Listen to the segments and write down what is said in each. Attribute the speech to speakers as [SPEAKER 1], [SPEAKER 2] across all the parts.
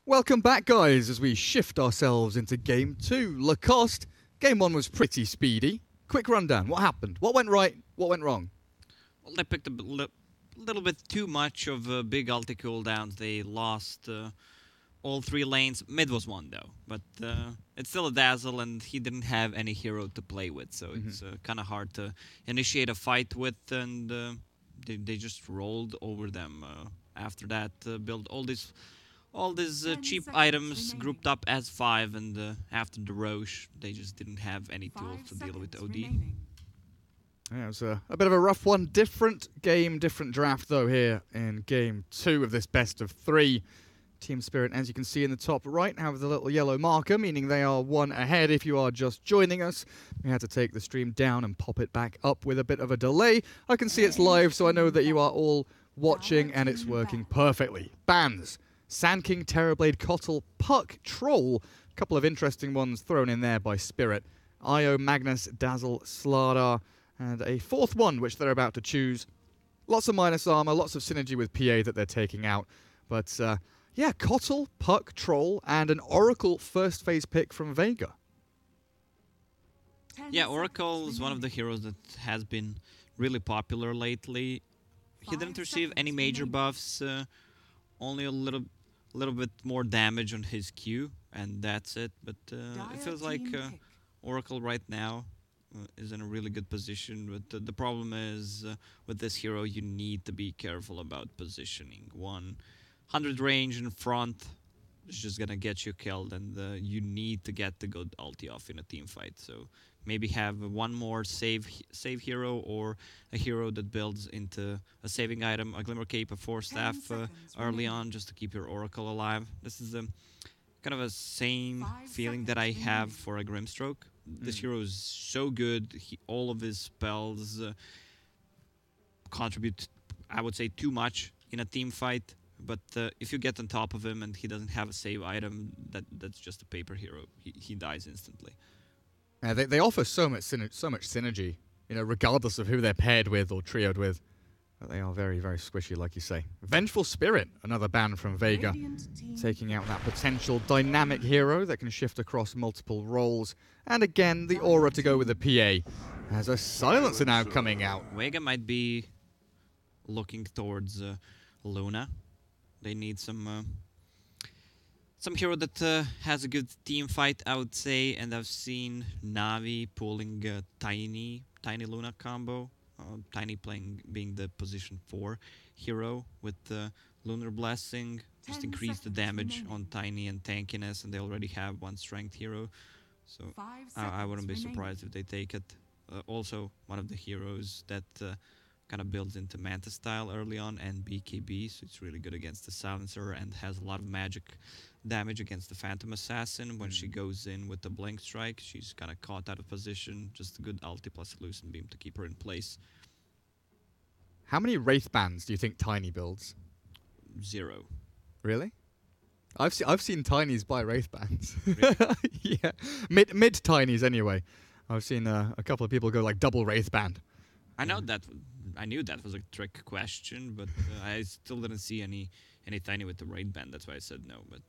[SPEAKER 1] Welcome back, guys, as we shift ourselves into Game 2. Lacoste, Game 1 was pretty speedy. Quick rundown, what happened? What went right? What went wrong?
[SPEAKER 2] Well, they picked a little bit too much of big ulti cooldowns. They lost all three lanes. Mid was one, though. But it's still a Dazzle, and he didn't have any hero to play with. So it's kind of hard to initiate a fight with, and they just rolled over them. After that, built all these cheap items grouped up as 5, and after the Roche, they just didn't have any tools to deal with OD.
[SPEAKER 1] Yeah, it was a bit of a rough one. Different game, different draft, though, here in Game 2 of this best of 3. Team Spirit, as you can see in the top right, have the little yellow marker, meaning they are one ahead if you are just joining us. We had to take the stream down and pop it back up with a bit of a delay. I can see it's live, so I know that you are all watching, and it's working perfectly. Bans. Sand King, Terrorblade, Kotl, Puck, Troll. A couple of interesting ones thrown in there by Spirit. Io, Magnus, Dazzle, Slardar, and a fourth one, which they're about to choose. Lots of minus armor, lots of synergy with PA that they're taking out. But, yeah, Kotl, Puck, Troll, and an Oracle first phase pick from Vega.
[SPEAKER 2] Yeah, Oracle is one of the heroes that has been really popular lately. He didn't receive any major buffs, only a little bit more damage on his Q, and that's it. But it feels like Oracle right now is in a really good position. But the problem is, with this hero, you need to be careful about positioning. 100 range in front is just gonna get you killed, and you need to get the good ulti off in a team fight. So maybe have one more save hero, or a hero that builds into a saving item, a Glimmer Cape, a Force Staff early on, just to keep your Oracle alive. This is kind of a same feeling that I have for a Grimstroke. This hero is so good. All of his spells contribute, I would say, too much in a team fight. But if you get on top of him and he doesn't have a save item, that's just a paper hero. He dies instantly.
[SPEAKER 1] Yeah, they offer so much synergy, you know, regardless of who they're paired with or trioed with. But they are very, very squishy, like you say. Vengeful Spirit, another ban from Vega, taking out that potential dynamic hero that can shift across multiple roles. And again, the aura to go with the PA, as a Silencer now coming out.
[SPEAKER 2] Vega might be looking towards Luna. They need some hero that has a good team fight, I would say, and I've seen Navi pulling a Tiny Luna combo. Tiny being the position 4 hero with the Lunar Blessing. Just increase the damage on Tiny and tankiness, and they already have one strength hero. So I wouldn't be surprised if they take it. Also, one of the heroes that kind of builds into Manta style early on, and BKB, so it's really good against the Silencer and has a lot of magic damage against the Phantom Assassin. When she goes in with the Blink Strike, she's kind of caught out of position. Just a good ulti plus a Lucent Beam to keep her in place.
[SPEAKER 1] How many Wraith bans do you think Tiny builds?
[SPEAKER 2] 0.
[SPEAKER 1] Really? I've seen Tinies buy Wraith bans.
[SPEAKER 2] Really?
[SPEAKER 1] Yeah, mid Tinies anyway. I've seen a couple of people go like double Wraith band.
[SPEAKER 2] I knew that was a trick question, but I still didn't see any Tiny with the raid band. That's why I said no. But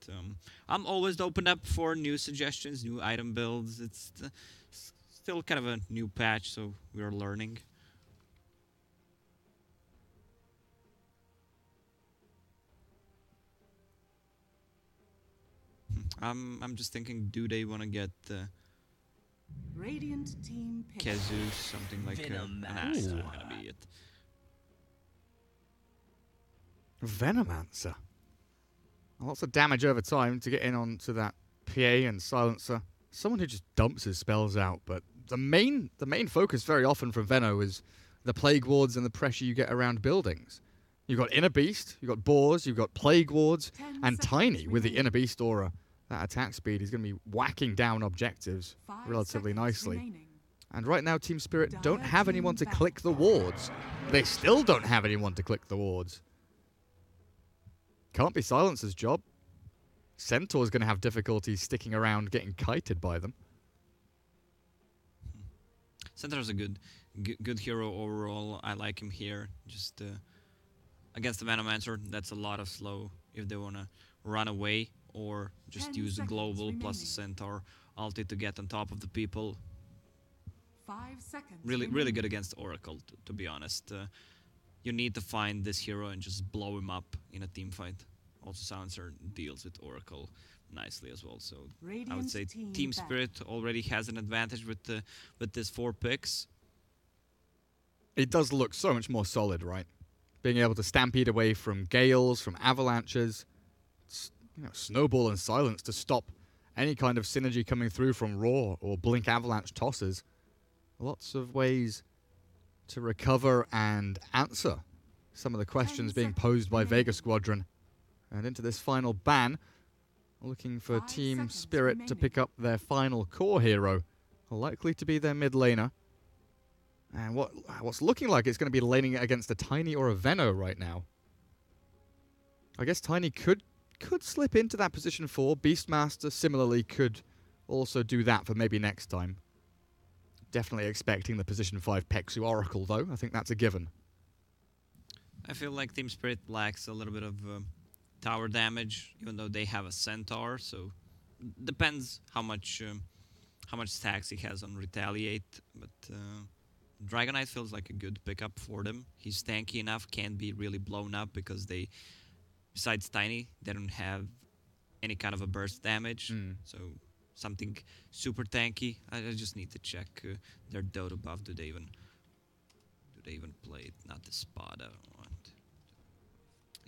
[SPEAKER 2] I'm always open up for new suggestions, new item builds. It's still kind of a new patch, so we're learning. I'm just thinking, do they want to get
[SPEAKER 3] Radiant team pick.
[SPEAKER 2] Kazu, something like that's not gonna be it.
[SPEAKER 1] Venomancer. Lots of damage over time to get in onto that PA and Silencer. Someone who just dumps his spells out, but the main focus very often from Veno is the Plague Wards and the pressure you get around buildings. You've got Inner Beast, you've got Boars, you've got Plague Wards, and Tiny with the Inner Beast aura. That attack speed is going to be whacking down objectives relatively nicely. And right now, Team Spirit don't have anyone to click the wards. They still don't have anyone to click the wards. Can't be Silencer's job. Centaur's going to have difficulty sticking around getting kited by them.
[SPEAKER 2] Centaur's a good hero overall. I like him here. Just against the Venomancer, that's a lot of slow if they want to run away or just
[SPEAKER 3] 10
[SPEAKER 2] use a
[SPEAKER 3] seconds
[SPEAKER 2] global plus a
[SPEAKER 3] remaining.
[SPEAKER 2] centaur ulti to get on top of the people.
[SPEAKER 3] 5 seconds.
[SPEAKER 2] Really
[SPEAKER 3] remaining.
[SPEAKER 2] good against Oracle, to be honest. You need to find this hero and just blow him up in a team fight. Also, Silencer deals with Oracle nicely as well. So I would say Team Spirit already has an advantage with this 4 picks.
[SPEAKER 1] It does look so much more solid, right? Being able to stampede away from gales, from avalanches, snowball and silence to stop any kind of synergy coming through from raw or blink avalanche tosses. Lots of ways to recover and answer some of the questions being posed by Vega Squadron. And into this final ban, looking for
[SPEAKER 3] 5
[SPEAKER 1] Team
[SPEAKER 3] seconds
[SPEAKER 1] Spirit to
[SPEAKER 3] remaining.
[SPEAKER 1] pick up their final core hero, likely to be their mid laner. And what's looking like it's going to be laning it against a Tiny or a Veno right now. I guess Tiny could slip into that position 4. Beastmaster similarly could also do that for maybe next time. Definitely expecting the position 5 Pexu Oracle though. I think that's a given.
[SPEAKER 2] I feel like Team Spirit lacks a little bit of tower damage, even though they have a centaur. So depends how much stacks he has on retaliate. But Dragonite feels like a good pickup for them. He's tanky enough, can't be really blown up because they, besides Tiny, they don't have any kind of a burst damage. So something super tanky. I just need to check their Dota buff. Do they even play it? Not the spot. I don't want.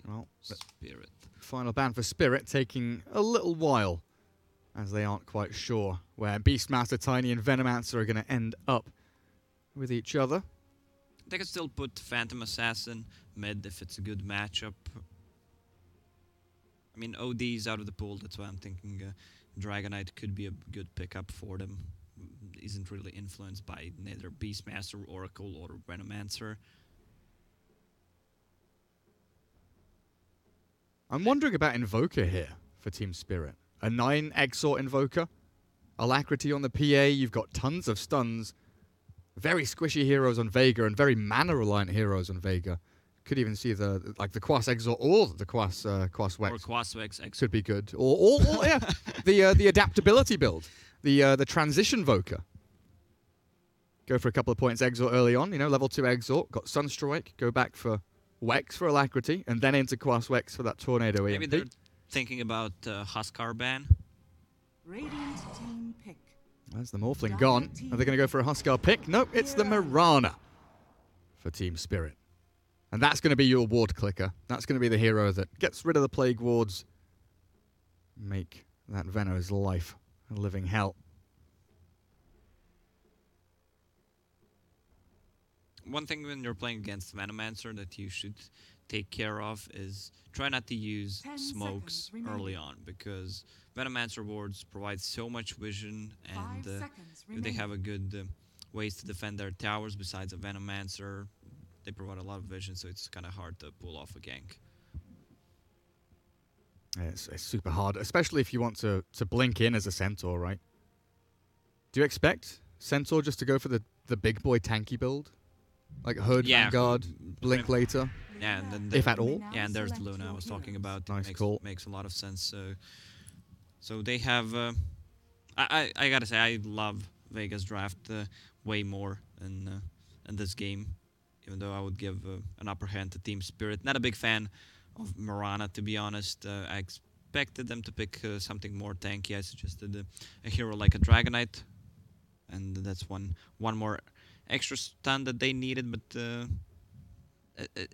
[SPEAKER 1] Well,
[SPEAKER 2] Spirit.
[SPEAKER 1] Final ban for Spirit taking a little while, as they aren't quite sure where Beastmaster, Tiny, and Venomancer are going to end up with each other.
[SPEAKER 2] They could still put Phantom Assassin mid if it's a good matchup. I mean, OD's out of the pool, that's why I'm thinking Dragonite could be a good pickup for them. Isn't really influenced by neither Beastmaster, Oracle, or Venomancer.
[SPEAKER 1] I'm wondering about Invoker here for Team Spirit. A 9 Exort Invoker. Alacrity on the PA. You've got tons of stuns. Very squishy heroes on Vega and very mana-reliant heroes on Vega. Could even see the Quas Exort or the Quas Wex.
[SPEAKER 2] Or Quas Wex Exort.
[SPEAKER 1] Could be good. Or yeah, the adaptability build. The transition Voker. Go for a couple of points Exort early on. Level 2 Exort. Got Sunstrike. Go back for Wex for Alacrity. And then into Quas Wex for that Tornado
[SPEAKER 2] Maybe
[SPEAKER 1] EMP.
[SPEAKER 2] they're thinking about Huskar ban.
[SPEAKER 3] Radiant team pick.
[SPEAKER 1] That's the Morphling gone. Are they going to go for a Huskar pick? Nope, it's the Mirana for Team Spirit. And that's going to be your ward clicker. That's going to be the hero that gets rid of the Plague Wards. Make that Veno's life a living hell.
[SPEAKER 2] One thing when you're playing against Venomancer that you should take care of is try not to use
[SPEAKER 3] 10
[SPEAKER 2] smokes
[SPEAKER 3] seconds remaining.
[SPEAKER 2] early on, because Venomancer wards provide so much vision,
[SPEAKER 3] 5
[SPEAKER 2] and
[SPEAKER 3] seconds
[SPEAKER 2] if they
[SPEAKER 3] remaining.
[SPEAKER 2] have a good ways to defend their towers besides a Venomancer, they provide a lot of vision, so it's kind of hard to pull off a gank.
[SPEAKER 1] Yeah, it's super hard, especially if you want to blink in as a Centaur, right? Do you expect Centaur just to go for the big boy tanky build? Like Herd Vanguard, blink later?
[SPEAKER 2] Yeah, and then
[SPEAKER 1] If at all?
[SPEAKER 2] Yeah, and there's the Luna I was talking about.
[SPEAKER 1] Nice
[SPEAKER 2] makes,
[SPEAKER 1] call.
[SPEAKER 2] Makes a lot of sense. So they have... I gotta say, I love Vega's draft way more in this game, even though I would give an upper hand to Team Spirit. Not a big fan of Mirana, to be honest. I expected them to pick something more tanky. I suggested a hero like a Dragonite, and that's one more extra stun that they needed, but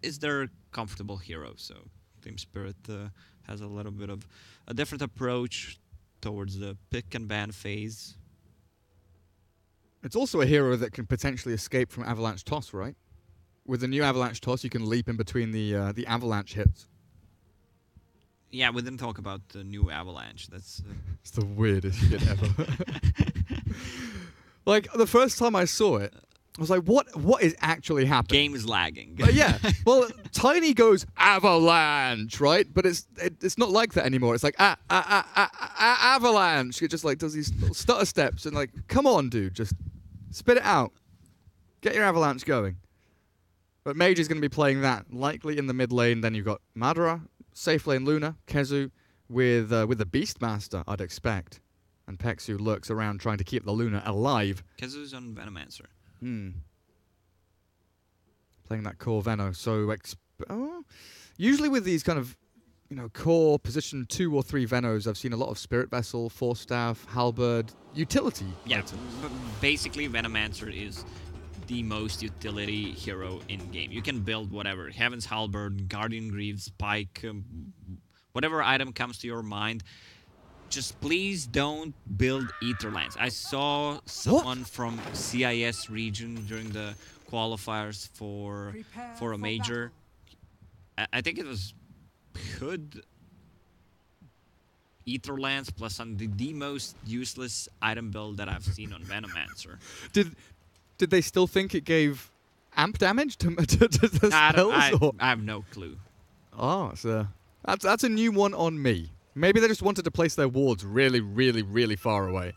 [SPEAKER 2] it's their comfortable hero. So Team Spirit has a little bit of a different approach towards the pick and ban phase.
[SPEAKER 1] It's also a hero that can potentially escape from Avalanche Toss, right? With the new Avalanche Toss, you can leap in between the Avalanche hits.
[SPEAKER 2] Yeah, we didn't talk about the new Avalanche. That's
[SPEAKER 1] It's the weirdest shit ever. Like, the first time I saw it, I was like, what is actually happening?
[SPEAKER 2] game is lagging.
[SPEAKER 1] Yeah. Well, Tiny goes Avalanche, right? But it's not like that anymore. It's like Avalanche. It just like does these little stutter steps and like, come on, dude, just spit it out. Get your Avalanche going. But Mage is going to be playing that likely in the mid lane. Then you've got Madara, safe lane Luna, Kezu, with the Beastmaster, I'd expect. And Peksu lurks around trying to keep the Luna alive.
[SPEAKER 2] Kazu's on Venomancer.
[SPEAKER 1] Playing that core Veno. So usually with these kind of, core position 2 or 3 Venos, I've seen a lot of Spirit Vessel, Force Staff, Halberd, utility.
[SPEAKER 2] Yeah, but basically Venomancer is the most utility hero in game. You can build whatever. Heaven's Halberd, Guardian Greaves, Spike, whatever item comes to your mind. Just please don't build Aetherlands. I saw someone from CIS region during the qualifiers for a major. I think it was Hood, Aetherlands plus the most useless item build that I've seen on Venomancer.
[SPEAKER 1] Did they still think it gave amp damage to the spells?
[SPEAKER 2] I have no clue.
[SPEAKER 1] Oh, so that's a new one on me. Maybe they just wanted to place their wards really, really, really far away.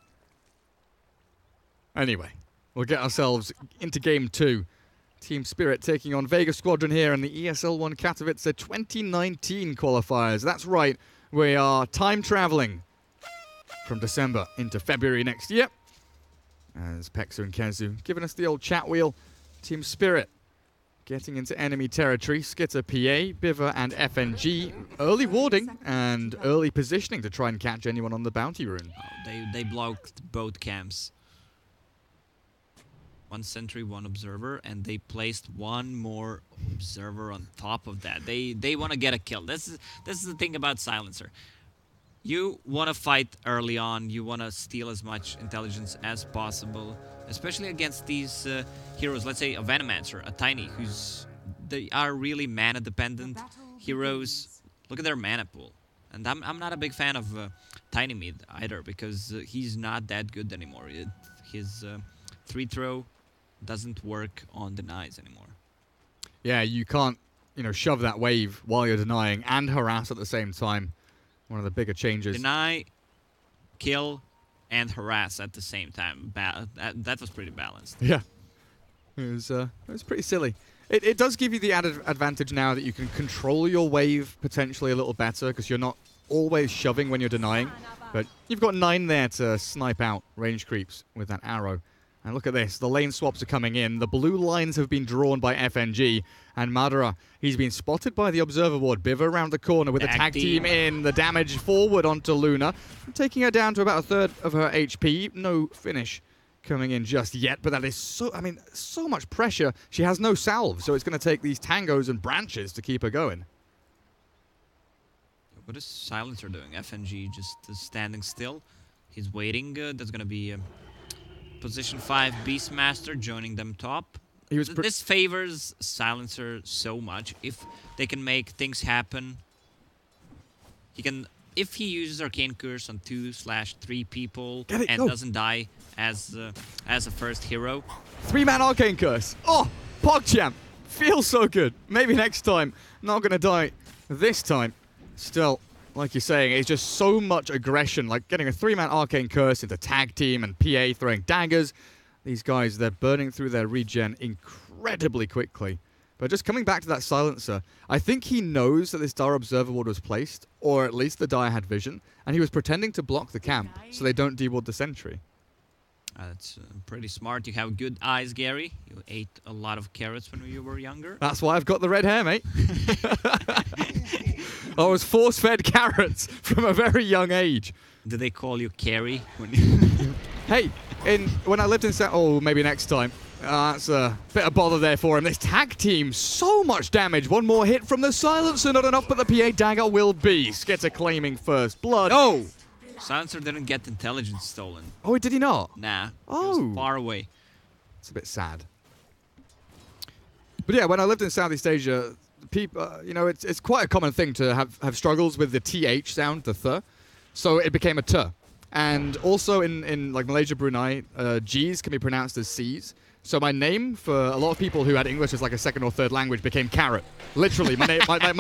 [SPEAKER 1] Anyway, we'll get ourselves into Game 2. Team Spirit taking on Vega Squadron here in the ESL One Katowice 2019 qualifiers. That's right, we are time traveling from December into February next year. As Peksu and Kezu giving us the old chat wheel. Team Spirit getting into enemy territory. Skitter PA, Biver and FNG. Early warding and early positioning to try and catch anyone on the bounty rune.
[SPEAKER 2] Oh, they blocked both camps. 1 sentry, 1 observer, and they placed 1 more observer on top of that. They want to get a kill. This is the thing about Silencer. You want to fight early on. You want to steal as much intelligence as possible, especially against these heroes. Let's say a Venomancer, a Tiny, they are really mana-dependent heroes. Look at their mana pool. And I'm not a big fan of Tiny Mid either, because he's not that good anymore. His 3-throw doesn't work on denies anymore.
[SPEAKER 1] Yeah, you can't, shove that wave while you're denying and harass at the same time. One of the bigger changes.
[SPEAKER 2] Deny, kill, and harass at the same time. That was pretty balanced.
[SPEAKER 1] Yeah. It was pretty silly. It does give you the added advantage now that you can control your wave potentially a little better, because you're not always shoving when you're denying. But you've got 9 there to snipe out range creeps with that arrow. And look at this, the lane swaps are coming in. The blue lines have been drawn by FNG. And Madara, he's been spotted by the Observer Ward. Biver around the corner with the tag team in. The damage forward onto Luna, taking her down to about 1/3 of her HP. No finish coming in just yet, but that is so much pressure. She has no salve, so it's going to take these tangos and branches to keep her going.
[SPEAKER 2] What is Silencer doing? FNG just standing still. He's waiting. That's going to be position 5 Beastmaster joining them top. This favors Silencer so much. If they can make things happen, if he uses Arcane Curse on 2/3 people and doesn't die as a first hero.
[SPEAKER 1] 3-man Arcane Curse. Oh, PogChamp. Feels so good. Maybe next time. Not going to die this time. Still, like you're saying, it's just so much aggression. Like getting a 3-man Arcane Curse into tag team and PA throwing daggers. These guys, they're burning through their regen incredibly quickly. But just coming back to that Silencer, I think he knows that this Dire Observer Ward was placed, or at least the Dire had vision, and he was pretending to block the camp so they don't deward the sentry.
[SPEAKER 2] That's pretty smart. You have good eyes, Gary. You ate a lot of carrots when you were younger.
[SPEAKER 1] That's why I've got the red hair, mate. I was force-fed carrots from a very young age.
[SPEAKER 2] Did they call you Carrie?
[SPEAKER 1] Hey, when I lived in maybe next time. That's a bit of bother there for him. This tag team, so much damage. 1 more hit from the Silencer, not enough, but the PA dagger will be. Skitter claiming first blood. Oh!
[SPEAKER 2] Silencer didn't get intelligence stolen.
[SPEAKER 1] Oh, did he not?
[SPEAKER 2] Nah.
[SPEAKER 1] Oh.
[SPEAKER 2] He was far away.
[SPEAKER 1] It's a bit sad. But yeah, when I lived in Southeast Asia, people, it's quite a common thing to have struggles with the TH sound, the th. So it became a t. And also in like Malaysia, Brunei, G's can be pronounced as C's. So my name, for a lot of people who had English as like a 2nd or 3rd language, became Carrot. Literally, my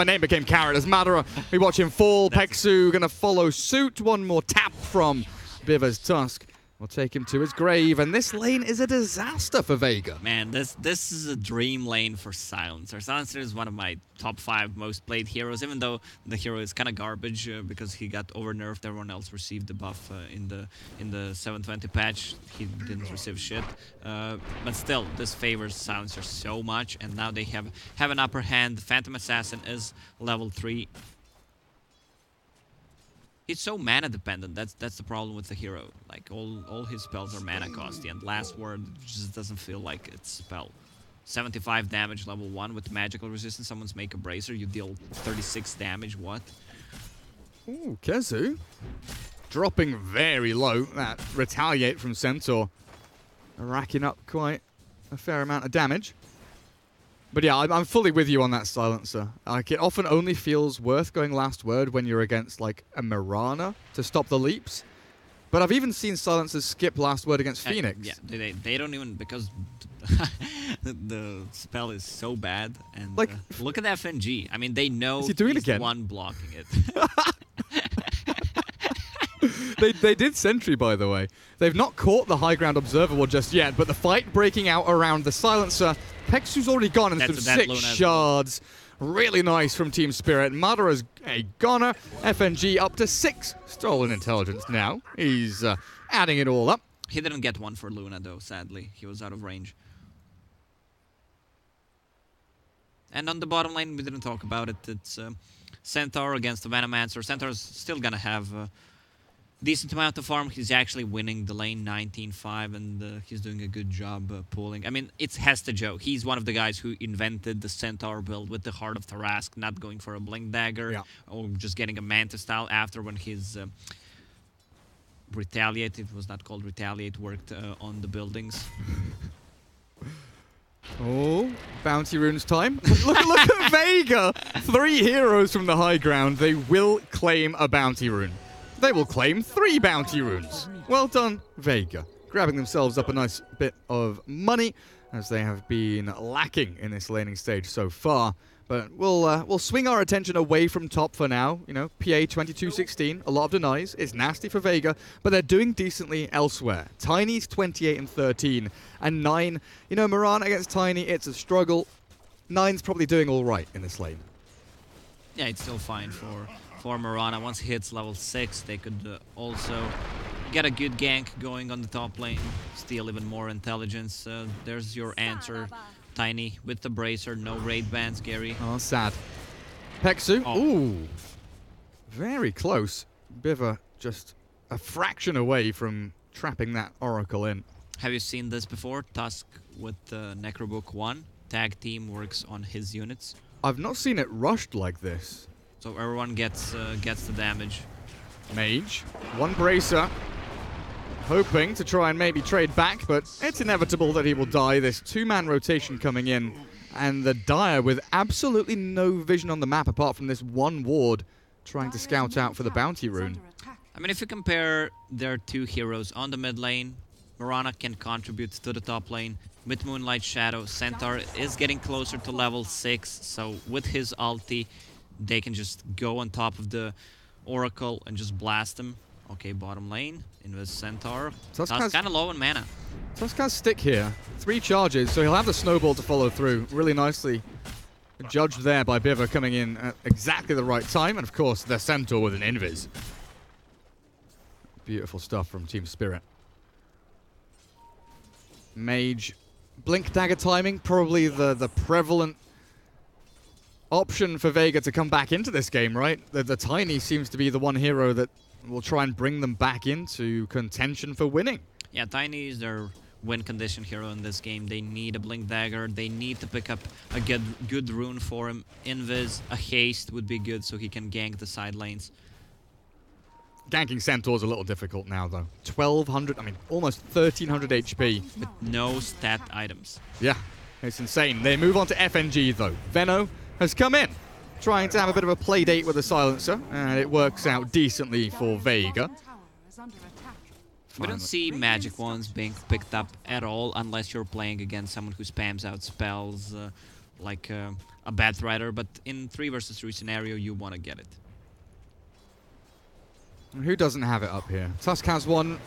[SPEAKER 1] name became Carrot. As Madara, we watch him fall. Peksu gonna follow suit. 1 more tap from Biver's Tusk. will take him to his grave, and this lane is a disaster for Vega.
[SPEAKER 2] Man, this is a dream lane for Silencer. Silencer is one of my top 5 most played heroes, even though the hero is kind of garbage because he got over-nerfed. Everyone else received the buff in the 720 patch. He didn't receive shit. But still, this favors Silencer so much, and now they have an upper hand. The Phantom Assassin is level 3. He's so mana dependent. That's the problem with the hero. Like all his spells are mana costy, and Last Word just doesn't feel like it's a spell. 75 damage level 1 with magical resistance. Someone's make a bracer, you deal 36 damage. What?
[SPEAKER 1] Ooh, Kezu dropping very low. That retaliate from Centaur, racking up quite a fair amount of damage. But yeah, I'm fully with you on that Silencer. Like, it often only feels worth going Last Word when you're against, like, a Mirana to stop the leaps. But I've even seen Silencers skip Last Word against Phoenix.
[SPEAKER 2] Yeah, they don't even, because the spell is so bad. And
[SPEAKER 1] like,
[SPEAKER 2] look at FNG. I mean, they know
[SPEAKER 1] is he doing
[SPEAKER 2] he's
[SPEAKER 1] it again?
[SPEAKER 2] the one blocking it.
[SPEAKER 1] They did Sentry, by the way. They've not caught the high ground Observer Ward just yet, but the fight breaking out around the Silencer. Pexu's already gone, and some 6 shards. Really nice from Team Spirit. Madara's a goner. FNG up to 6 stolen intelligence now. He's adding it all up.
[SPEAKER 2] He didn't get one for Luna, though, sadly. He was out of range. And on the bottom lane, we didn't talk about it. It's Centaur against the Venomancer. Centaur's still gonna have a decent amount of farm. He's actually winning the lane 19-5, and he's doing a good job pulling. I mean, it's Hestejo. He's one of the guys who invented the Centaur build with the Heart of Tarask, not going for a Blink Dagger, or just getting a Manta style after when his Retaliate, it was not called Retaliate, worked on the buildings.
[SPEAKER 1] Oh, Bounty Runes time. look at Vega. 3 heroes from the high ground. They will claim a Bounty Rune. They will claim 3 Bounty Runes. Well done, Vega. Grabbing themselves up a nice bit of money, as they have been lacking in this laning stage so far. But we'll swing our attention away from top for now. You know, PA 22-16, a lot of denies. It's nasty for Vega, but they're doing decently elsewhere. Tiny's 28-13, and 9. You know, Mirana against Tiny, it's a struggle. 9's probably doing all right in this lane.
[SPEAKER 2] Yeah, it's still fine for Mirana. Once he hits level 6, they could also get a good gank going on the top lane, steal even more intelligence. There's your answer, Tiny, with the bracer. No raid bans, Gary.
[SPEAKER 1] Oh, sad. Pexu.
[SPEAKER 2] Oh.
[SPEAKER 1] Ooh. Very close. Biva just a fraction away from trapping that Oracle in.
[SPEAKER 2] Have you seen this before? Tusk with Necrobook 1. Tag team works on his units.
[SPEAKER 1] I've not seen it rushed like this.
[SPEAKER 2] So everyone gets the damage.
[SPEAKER 1] Mage. 1 bracer. Hoping to try and maybe trade back, but it's inevitable that he will die. This 2-man rotation coming in, and the Dire with absolutely no vision on the map apart from this 1 ward trying to scout out for the Bounty Rune.
[SPEAKER 2] I mean, if you compare their 2 heroes on the mid lane, Mirana can contribute to the top lane. With Moonlight Shadow, Centaur is getting closer to level 6, so with his ulti, they can just go on top of the Oracle and just blast them. Okay, bottom lane, invest Centaur. That's kind of low on mana.
[SPEAKER 1] Tusk has stick here. 3 charges, so he'll have the snowball to follow through. Really nicely judged there by Biva, coming in at exactly the right time. And of course, the Centaur with an invis. Beautiful stuff from Team Spirit. Mage. Blink Dagger timing, probably the prevalent option for Vega to come back into this game, right? The Tiny seems to be the one hero that will try and bring them back into contention for winning.
[SPEAKER 2] Yeah, Tiny is their win condition hero in this game. They need a Blink Dagger. They need to pick up a good rune for him. Invis, a haste would be good so he can gank the side lanes.
[SPEAKER 1] Ganking Centaur's a little difficult now, though. 1,200, I mean, almost 1,300 HP.
[SPEAKER 2] With no stat items.
[SPEAKER 1] Yeah, it's insane. They move on to FNG, though. Veno has come in, trying to have a bit of a play date with the Silencer, and it works out decently for Vega.
[SPEAKER 2] We don't see magic ones being picked up at all unless you're playing against someone who spams out spells like a Batrider, but in 3 versus 3 scenario, you want to get it.
[SPEAKER 1] Who doesn't have it up here? Tusk has one.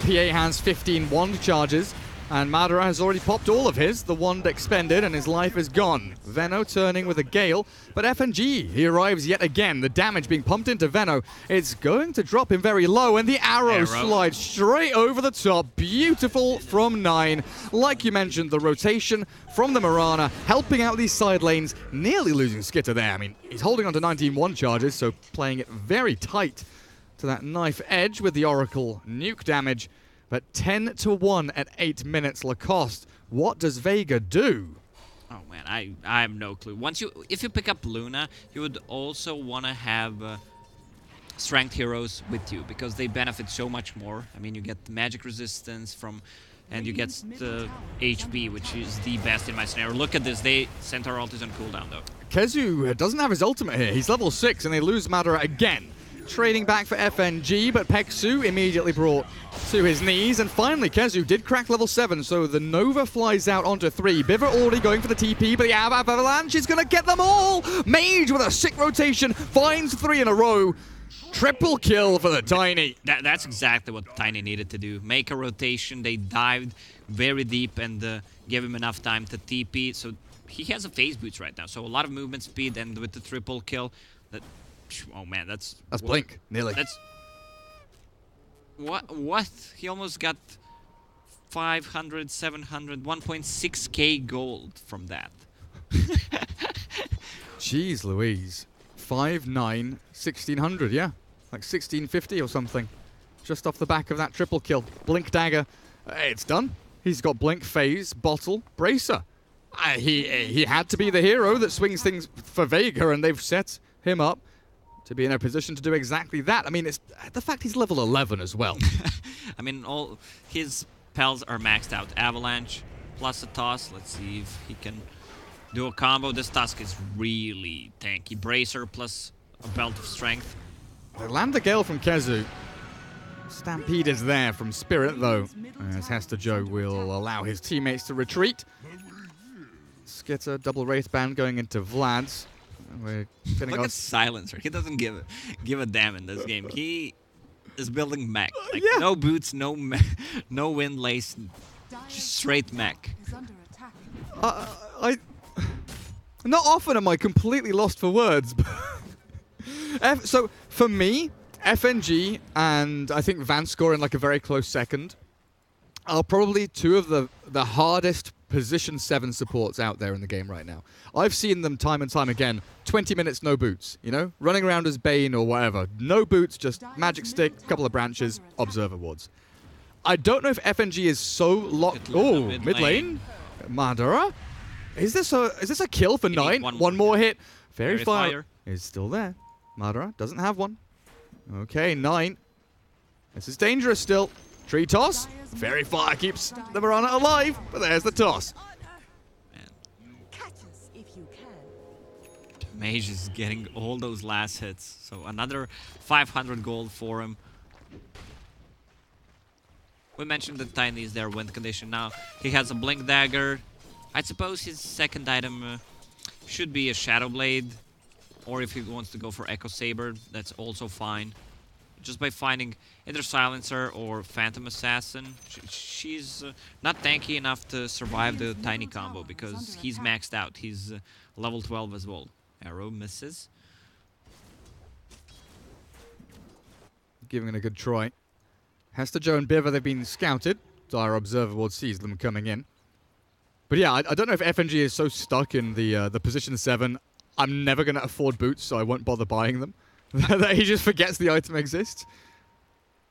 [SPEAKER 1] PA has 15 wand charges, and Madara has already popped all of his. The wand expended, and his life is gone. Veno turning with a gale, but FNG, he arrives yet again. The damage being pumped into Veno, it's going to drop him very low, and the arrow slides straight over the top. Beautiful from 9. Like you mentioned, the rotation from the Mirana, helping out these side lanes, nearly losing Skitter there. I mean, he's holding on to 19 wand charges, so playing it very tight to that knife edge with the Oracle nuke damage. But 10-1 at 8 minutes. Lacoste, what does Vega do?
[SPEAKER 2] Oh man, I have no clue. If you pick up Luna, you would also want to have strength heroes with you because they benefit so much more. I mean, you get the magic resistance from, and you get the HP, which is the best in my scenario. Look at this, they sent our ultis on cooldown though.
[SPEAKER 1] Kezu doesn't have his ultimate here. He's level 6 and they lose Madara again. Trading back for FNG, but Peksu immediately brought to his knees. And finally, Kezu did crack level 7, so the Nova flies out onto 3. Biver already going for the TP, but the Avalanche is going to get them all! Mage with a sick rotation, finds 3 in a row. Triple kill for the Tiny.
[SPEAKER 2] That's exactly what Tiny needed to do. Make a rotation, they dived very deep and gave him enough time to TP. So he has a phase boots right now, so a lot of movement speed, and with the triple kill, oh man, that's
[SPEAKER 1] Blink, nearly.
[SPEAKER 2] That's what? He almost got 500, 700, 1.6k gold from that.
[SPEAKER 1] Jeez Louise. 5, 9, 1600, yeah. Like 1650 or something. Just off the back of that triple kill. Blink dagger. It's done. He's got blink, phase, bottle, bracer. He had to be the hero that swings things for Vega, and they've set him up to be in a position to do exactly that. I mean, it's the fact he's level 11 as well.
[SPEAKER 2] I mean, all his spells are maxed out. Avalanche plus a toss. Let's see if he can do a combo. This Tusk is really tanky. Bracer plus a belt of strength.
[SPEAKER 1] They land the Gale from Kezu. Stampede is there from Spirit, though, as Hester Joe will allow his teammates to retreat. Skitter, double Wraith Band going into Vlad's.
[SPEAKER 2] Look at Silencer. He doesn't give a damn in this game. He is building mech. Like, yeah. No boots, no wind lace, just straight mech.
[SPEAKER 1] Not often am I completely lost for words. So for me, FNG and I think Vanscore in like a very close second are probably two of the hardest position 7 supports out there in the game right now. I've seen them time and time again. 20 minutes, no boots, you know? Running around as Bane or whatever. No boots, just magic stick, couple of branches, observer wards. I don't know if FNG is so locked. Oh, mid lane. Madara. Is this a kill for 9? One more hit. Fairy Fire is still there. Madara doesn't have one. Okay, 9. This is dangerous still. Tree toss. Fairy Fire keeps the Mirana alive, but there's the toss.
[SPEAKER 2] Mage is getting all those last hits, so another 500 gold for him. We mentioned that Tiny is their win condition now. He has a Blink Dagger. I suppose his second item should be a Shadow Blade, or if he wants to go for Echo Saber, that's also fine. Just by finding either Silencer or Phantom Assassin, she's not tanky enough to survive the Tiny combo because he's maxed out. He's level 12 as well. Arrow misses.
[SPEAKER 1] Giving it a good try. Hester, Joe, and Biver, they've been scouted. Dire Observer Ward sees them coming in. But yeah, I don't know if FNG is so stuck in the position 7. I'm never going to afford boots, so I won't bother buying them. That he just forgets the item exists.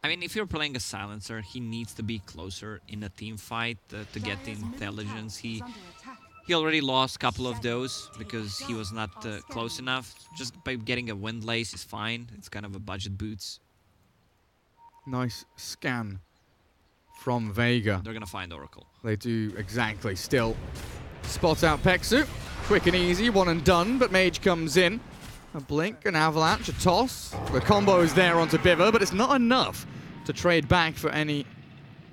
[SPEAKER 2] I mean, if you're playing a Silencer, he needs to be closer in a team fight to get the intelligence. He already lost a couple of those because he was not close enough. Just by getting a Wind Lace is fine. It's kind of a budget boots.
[SPEAKER 1] Nice scan from Vega.
[SPEAKER 2] They're gonna find Oracle.
[SPEAKER 1] They do exactly. Still spot out Peksu. Quick and easy, one and done, but Mage comes in. A blink, an avalanche, a toss. The combo is there onto Biver, but it's not enough to trade back for any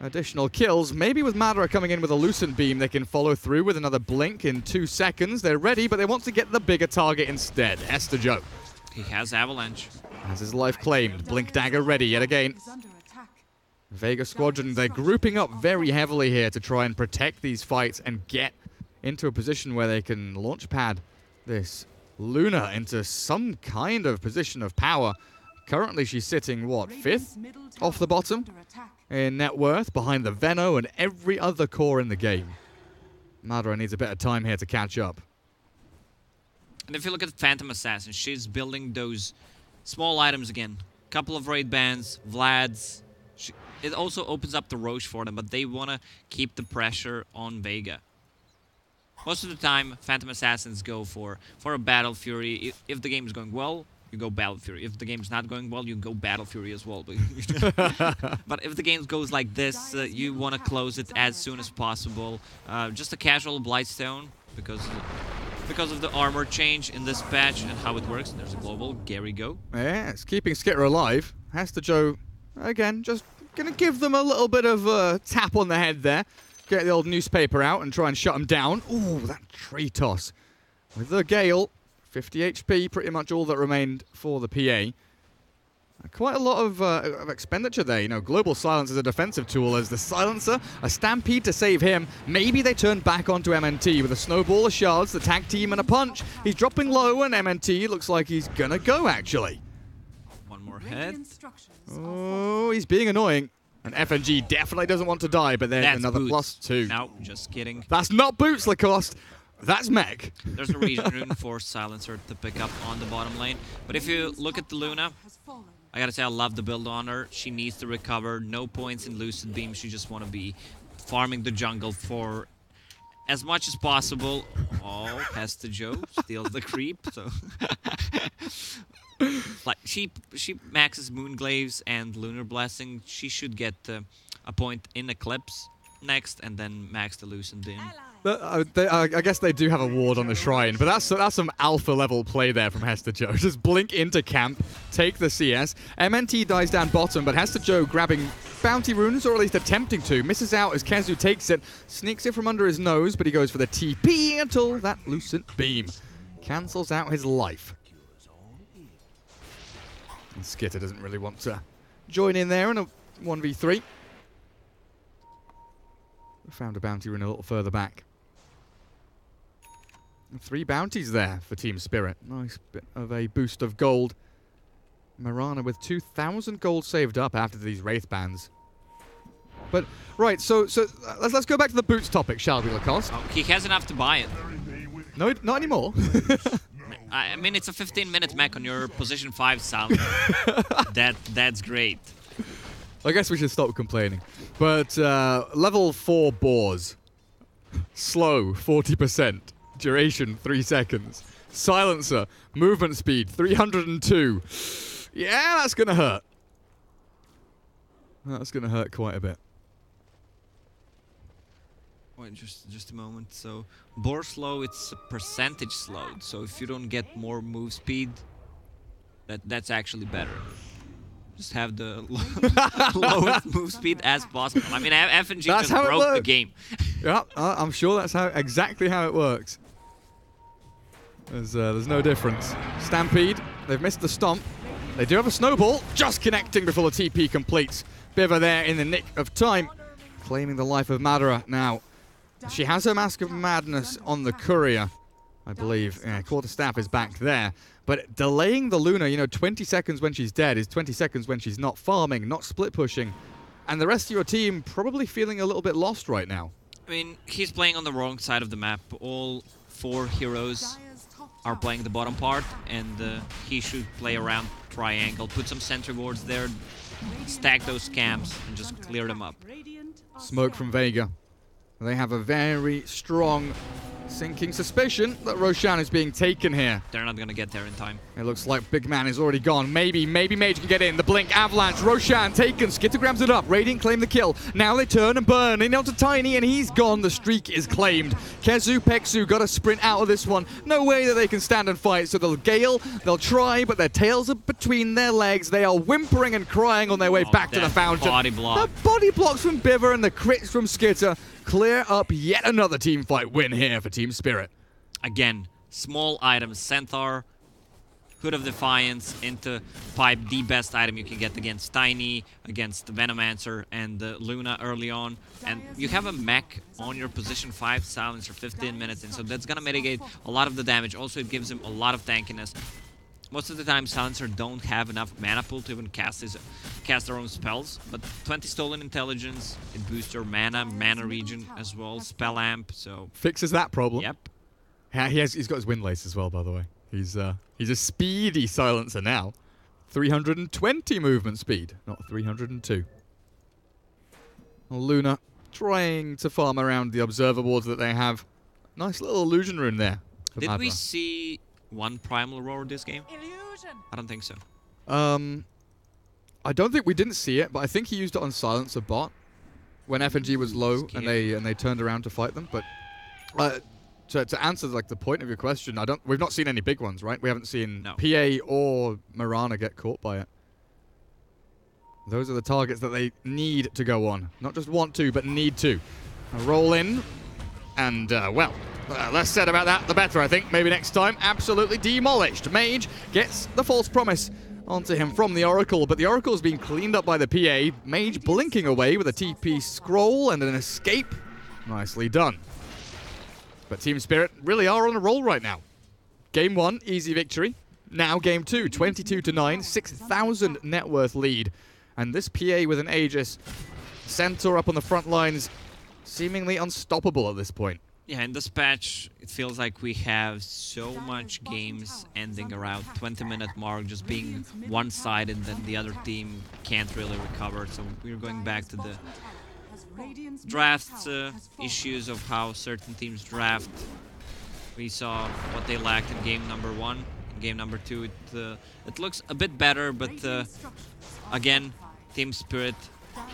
[SPEAKER 1] additional kills. Maybe with Madara coming in with a Lucent Beam, they can follow through with another blink in 2 seconds. They're ready, but they want to get the bigger target instead. Hester Joe.
[SPEAKER 2] He has Avalanche.
[SPEAKER 1] Has his life claimed. Blink Dagger ready yet again. Vega Squadron, they're grouping up very heavily here to try and protect these fights and get into a position where they can launch pad this Luna into some kind of position of power. Currently she's sitting, what, 5th off the bottom in net worth, behind the Veno and every other core in the game. Madara needs a bit of time here to catch up.
[SPEAKER 2] And if you look at Phantom Assassin, she's building those small items again. Couple of raid bands, Vlads. It also opens up the Roche for them, but they want to keep the pressure on Vega. Most of the time, Phantom Assassins go for a Battle Fury. If the game is going well, you go Battle Fury. If the game is not going well, you go Battle Fury as well. But if the game goes like this, you want to close it as soon as possible. Just a casual Blightstone, because of the armor change in this patch and how it works. There's a global. Gary go.
[SPEAKER 1] Yeah, it's keeping Skitter alive. Hester Joe, again, just going to give them a little bit of a tap on the head there. Get the old newspaper out and try and shut them down. Ooh, that tree toss. With the Gale, 50 HP, pretty much all that remained for the PA. Quite a lot of expenditure there. You know, Global Silence is a defensive tool as the Silencer, a Stampede to save him. Maybe they turn back onto MNT with a Snowball, a Shards, the tag team, and a punch. He's dropping low, and MNT looks like he's gonna go, actually.
[SPEAKER 2] One more head.
[SPEAKER 1] Oh, he's being annoying. And FNG definitely doesn't want to die, but there's another
[SPEAKER 2] Boots.
[SPEAKER 1] +2.
[SPEAKER 2] No, just kidding.
[SPEAKER 1] That's not Boots, Lacoste. That's Mech.
[SPEAKER 2] There's a region rune for Silencer to pick up on the bottom lane. But if you look at the Luna, I gotta say I love the build on her. She needs to recover. No points in Lucid Beam. She just want to be farming the jungle for as much as possible. Oh, Hester Joe steals the creep. So, like she maxes Moonglaves and Lunar Blessing. She should get a point in Eclipse next, and then max the Lucid Beam.
[SPEAKER 1] I guess they do have a ward on the shrine, but that's some alpha level play there from Hester Joe. Just blink into camp, take the CS. MNT dies down bottom, but Hester Joe grabbing bounty runes, or at least attempting to. Misses out as Kezu takes it, sneaks it from under his nose, but he goes for the TP until that Lucent Beam cancels out his life. And Skitter doesn't really want to join in there in a 1v3. Found a bounty rune a little further back. 3 bounties there for Team Spirit. Nice bit of a boost of gold. Marana with 2,000 gold saved up after these Wraith bans. But, right, so let's go back to the boots topic, shall we, Lacoste?
[SPEAKER 2] Oh, he has enough to buy it.
[SPEAKER 1] No, not anymore.
[SPEAKER 2] I mean, it's a 15-minute mech on your position 5 sound. That's great.
[SPEAKER 1] I guess we should stop complaining. But level 4 boars. Slow, 40%. Duration, 3 seconds. Silencer, movement speed, 302. Yeah, that's going to hurt. That's going to hurt quite a bit.
[SPEAKER 2] Wait, just a moment. So, boar slow, it's a percentage slowed. So if you don't get more move speed, that's actually better. Just have the lowest move speed as possible. I mean, FNG just broke the game.
[SPEAKER 1] Yeah, I'm sure that's exactly how it works. There's no difference. Stampede, they've missed the stomp. They do have a snowball, just connecting before the TP completes. Biva there in the nick of time, claiming the life of Madara now. She has her Mask of Madness on the courier, I believe. Yeah, Quarterstaff is back there. But delaying the Luna, you know, 20 seconds when she's dead is 20 seconds when she's not farming, not split pushing. And the rest of your team probably feeling a little bit lost right now.
[SPEAKER 2] I mean, he's playing on the wrong side of the map. All 4 heroes are playing the bottom part, and he should play around triangle, put some sentry wards there, stack those camps, and just clear them up.
[SPEAKER 1] Smoke from Vega. They have a very strong sinking suspicion that Roshan is being taken here.
[SPEAKER 2] They're not gonna get there in time.
[SPEAKER 1] It looks like Big Man is already gone. Maybe Mage can get in. The Blink, Avalanche, Roshan taken. Skitter grabs it up. Radiant claim the kill. Now they turn and burn in onto Tiny, and he's gone. The streak is claimed. Kezu, Peksu got to sprint out of this one. No way that they can stand and fight, so they'll Gale. They'll try, but their tails are between their legs. They are whimpering and crying on their way back to the fountain.
[SPEAKER 2] Body block.
[SPEAKER 1] The body blocks from Biver and the crits from Skitter clear up yet another team fight win here for Team Spirit.
[SPEAKER 2] Again, small items. Centaur, Hood of Defiance into pipe, the best item you can get against Tiny, against Venomancer and Luna early on. And you have a mech on your position 5 silencer 15 minutes in, so that's gonna mitigate a lot of the damage. Also, it gives him a lot of tankiness. Most of the time, Silencer don't have enough mana pool to even cast their own spells, but 20 Stolen Intelligence, it boosts your mana regen as well, Spell Amp, so...
[SPEAKER 1] Fixes that problem.
[SPEAKER 2] Yep.
[SPEAKER 1] Yeah, he's got his Windlace as well, by the way. He's a speedy Silencer now. 320 movement speed, not 302. Luna trying to farm around the observer wards that they have. Nice little illusion rune there.
[SPEAKER 2] Did we see one Primal Roar this game? I don't think so.
[SPEAKER 1] I don't think we didn't see it, but I think he used it on Silencer bot when FNG was low and they turned around to fight them. But to answer like the point of your question, we've not seen any big ones, right? We haven't seen PA or Mirana get caught by it. Those are the targets that they need to go on. Not just want to, but need to. Roll in, and well, less said about that, the better, I think. Maybe next time. Absolutely demolished. Mage gets the false promise onto him from the Oracle, but the Oracle's being cleaned up by the PA. Mage blinking away with a TP scroll and an escape. Nicely done. But Team Spirit really are on a roll right now. Game 1, easy victory. Now Game 2, 22-9, 6,000 net worth lead. And this PA with an Aegis, Centaur up on the front lines, seemingly unstoppable at this point.
[SPEAKER 2] Yeah, in this patch, it feels like we have so much games ending around 20-minute mark, just being one-sided, then the other team can't really recover. So we're going back to the draft issues of how certain teams draft. We saw what they lacked in game number 1. In game number 2, it looks a bit better, but again, Team Spirit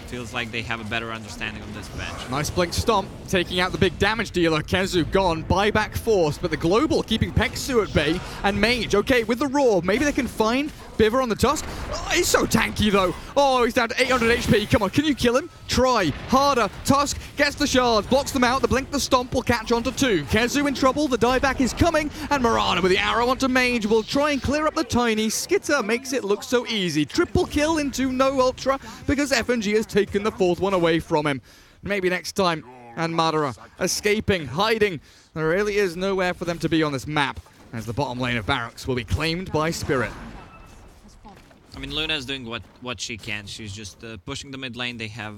[SPEAKER 2] feels like they have a better understanding of this patch. Nice
[SPEAKER 1] blink stomp, taking out the big damage dealer. Kezu gone, buyback forced, but the global keeping Peksu at bay. And Mage, okay, with the Roar, maybe they can find Biver on the Tusk. Oh, he's so tanky though. Oh, he's down to 800 HP. Come on, can you kill him? Try. Harder. Tusk gets the shards, blocks them out. The blink, the stomp will catch onto 2. Kezu in trouble, the dieback is coming. And Mirana with the arrow onto Mage will try and clear up the Tiny. Skitter makes it look so easy. Triple kill into no Ultra because FNG has taken the 4th one away from him. Maybe next time. And Madara escaping, hiding. There really is nowhere for them to be on this map, as the bottom lane of Barracks will be claimed by Spirit.
[SPEAKER 2] I mean, Luna is doing what she can. She's just pushing the mid lane. They have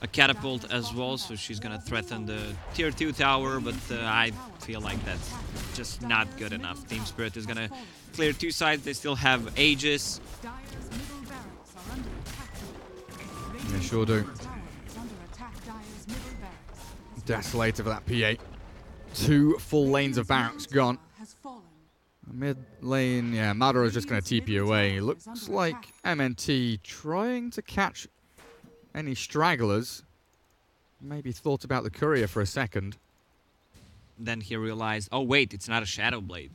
[SPEAKER 2] a catapult as well, so she's gonna threaten the tier 2 tower, but I feel like that's just not good enough. Team Spirit is gonna clear 2 sides. They still have Aegis.
[SPEAKER 1] They sure do. Desolator for that PA. 2 full lanes of Barracks gone. Mid lane, yeah, Madara is just going to TP away. Looks like MNT trying to catch any stragglers. Maybe thought about the courier for a second.
[SPEAKER 2] Then he realized, oh wait, it's not a Shadow Blade.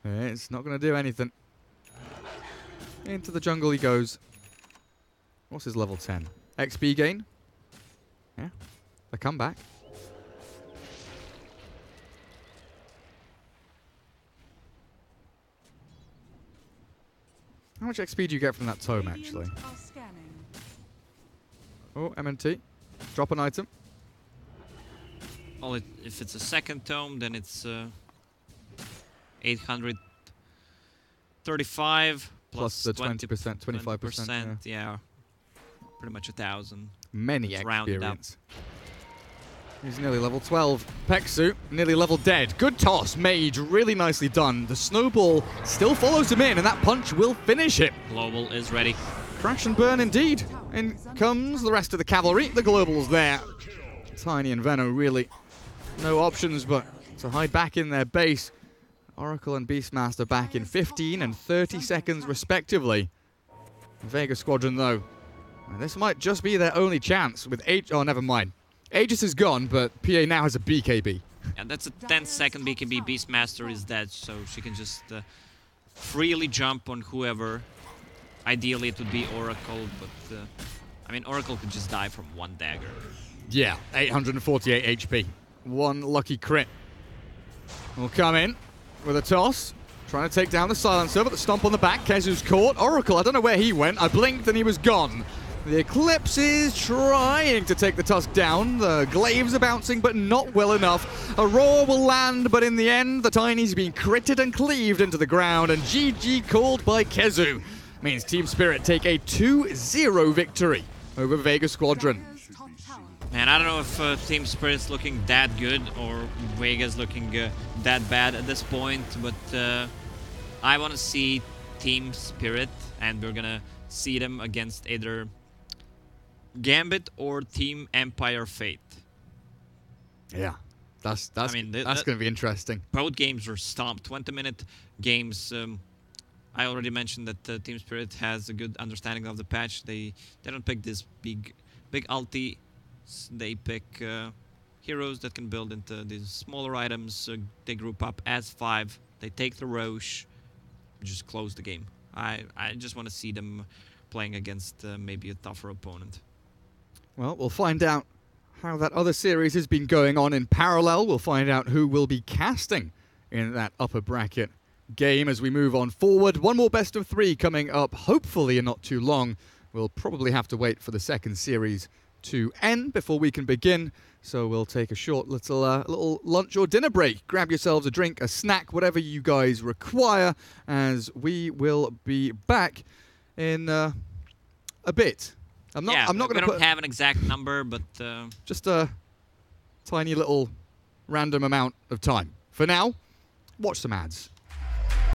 [SPEAKER 1] It's not going to do anything. Into the jungle he goes. What's his level 10? XP gain? Yeah, a comeback. How much XP do you get from that tome, actually? Oh, MNT. Drop an item.
[SPEAKER 2] Well, if it's a second tome, then it's 835
[SPEAKER 1] plus the 20%, 25%.
[SPEAKER 2] Yeah, pretty much 1,000.
[SPEAKER 1] Many experience. He's nearly level 12. Peksu, nearly level dead. Good toss. Mage, really nicely done. The snowball still follows him in, and that punch will finish it.
[SPEAKER 2] Global is ready.
[SPEAKER 1] Crash and burn indeed. In comes the rest of the cavalry. The global's there. Tiny and Veno really no options but to hide back in their base. Oracle and Beastmaster back in 15 and 30 seconds respectively. Vega Squadron though. And this might just be their only chance with oh, never mind. Aegis is gone, but PA now has a BKB.
[SPEAKER 2] And that's a 10-second BKB. Beastmaster is dead, so she can just freely jump on whoever. Ideally, it would be Oracle, but I mean, Oracle could just die from 1 dagger.
[SPEAKER 1] Yeah, 848 HP. 1 lucky crit. Will come in with a toss. Trying to take down the silencer, but the stomp on the back. Kezu's caught. Oracle, I don't know where he went. I blinked and he was gone. The Eclipse is trying to take the Tusk down. The glaives are bouncing, but not well enough. A roar will land, but in the end, the Tiny's been critted and cleaved into the ground, and GG called by Kezu. Means Team Spirit take a 2-0 victory over Vega Squadron.
[SPEAKER 3] Dire's top tower
[SPEAKER 2] Man, I don't know if Team Spirit's looking that good or Vega's looking that bad at this point, but I want to see Team Spirit, and we're gonna see them against either Gambit or Team Empire Fate.
[SPEAKER 1] Yeah, that's going to be interesting.
[SPEAKER 2] Both games were stomped. 20-minute games. I already mentioned that Team Spirit has a good understanding of the patch. They don't pick this big ulti. They pick heroes that can build into these smaller items. They group up as 5. They take the Roche. Just close the game. I just want to see them playing against maybe a tougher opponent.
[SPEAKER 1] Well, we'll find out how that other series has been going on in parallel. We'll find out who will be casting in that upper bracket game as we move on forward. One more best of 3 coming up, hopefully in not too long. We'll probably have to wait for the second series to end before we can begin. So we'll take a short little lunch or dinner break. Grab yourselves a drink, a snack, whatever you guys require, as we will be back in a bit. I'm not going to
[SPEAKER 2] don't have an exact number, but
[SPEAKER 1] just a tiny little random amount of time. For now, watch some ads.